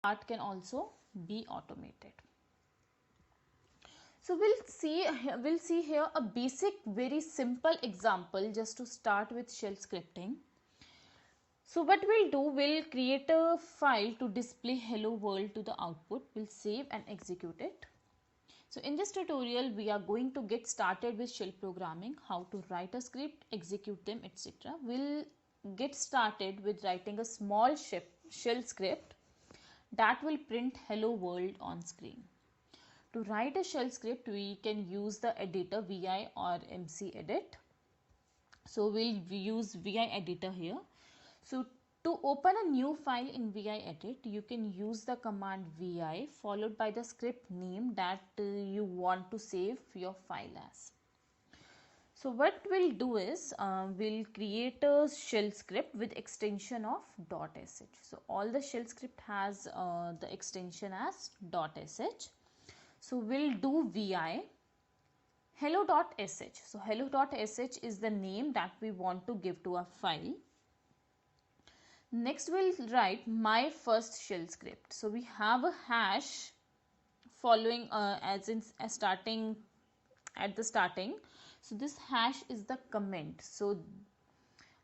part can also be automated. So we'll see here a basic, very simple example just to start with shell scripting. So what we'll do, we'll create a file to display hello world to the output. We'll save and execute it. So in this tutorial, we are going to get started with shell programming, how to write a script, execute them, etc. We'll get started with writing a small shell script that will print hello world on screen. To write a shell script, we can use the editor vi or MC edit. So we'll use vi editor here. So to open a new file in vi edit, you can use the command vi followed by the script name that you want to save your file as. So what we'll do is we'll create a shell script with extension of .sh. So all the shell script has the extension as .sh. So we'll do vi hello.sh. So hello.sh is the name that we want to give to a file. Next we'll write my first shell script. So we have a hash following as starting at the starting. So this hash is the comment. So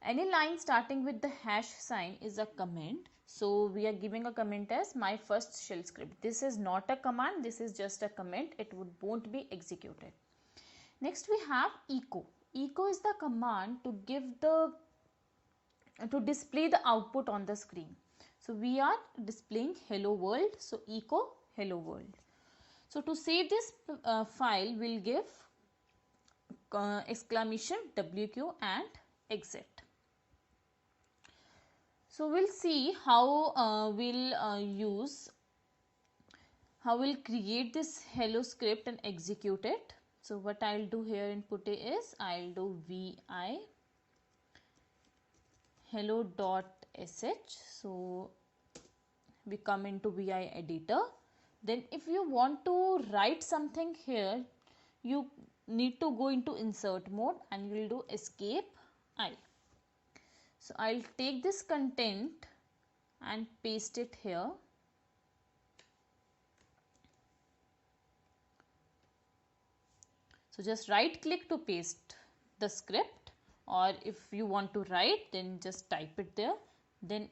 any line starting with the hash sign is a comment. So we are giving a comment as my first shell script. This is not a command, this is just a comment. It won't be executed. Next we have echo. Echo is the command to give the to display the output on the screen. So we are displaying hello world. So echo hello world. So to save this file, we'll give exclamation WQ and exit. So we'll see how we'll create this hello script and execute it. So what I'll do here in Putty is I'll do vi hello.sh. So we come into vi editor. Then if you want to write something here, you need to go into insert mode and you will do escape I. So I'll take this content and paste it here. So just right click to paste the script, or if you want to write, then just type it there. Then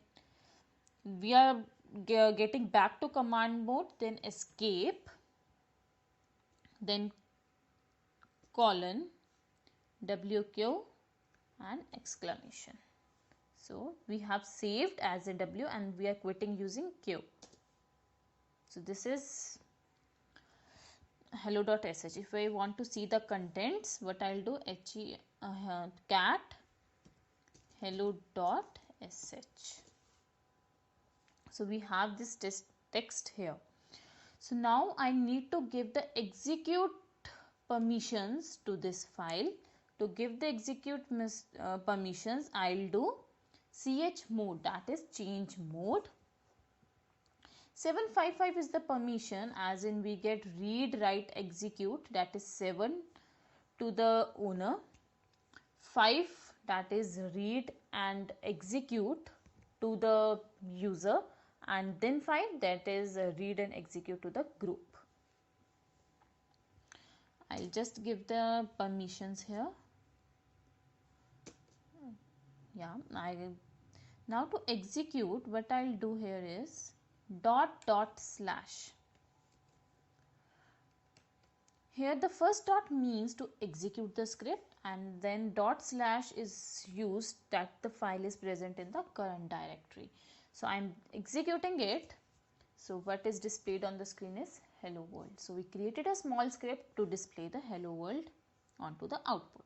we are getting back to command mode, then escape, then colon WQ and exclamation. So we have saved as a W and we are quitting using Q. So this is hello.sh. If I want to see the contents, what I'll do cat hello.sh. So we have this text here. So now I need to give the execute permissions to this file. To give the execute permissions, I'll do chmod, that is change mode. 755 is the permission, as in we get read, write, execute, that is 7 to the owner. 5, that is read and execute to the user, and then 5, that is read and execute to the group. I'll just give the permissions here. Yeah, now to execute, what I'll do here is /. Here the first dot means to execute the script, and then // is used that the file is present in the current directory. So I'm executing it. So what is displayed on the screen is hello world. So we created a small script to display the hello world onto the output.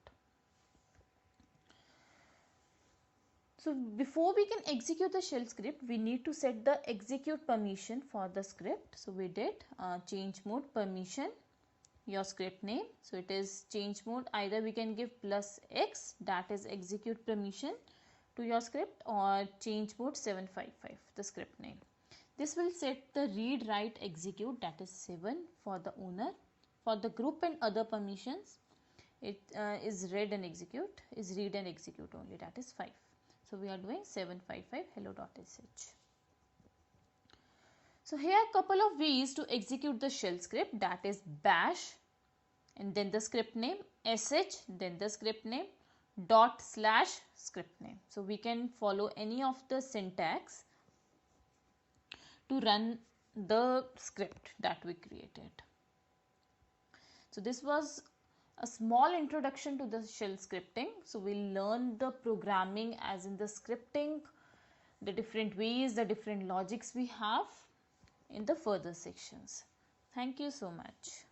So before we can execute the shell script, we need to set the execute permission for the script. So we did change mode permission, your script name. So it is change mode. Either we can give +x, that is execute permission to your script, or change mode 755, the script name. This will set the read, write, execute, that is 7 for the owner. For the group and other permissions, it is read and execute only, that is 5. So we are doing 755 hello.sh. So here are a couple of ways to execute the shell script, that is bash and then the script name, sh then the script name, / script name. So we can follow any of the syntax to run the script that we created. So this was a small introduction to the shell scripting. So we'll learn the programming as in the scripting, the different ways, the different logics we have in the further sections. Thank you so much.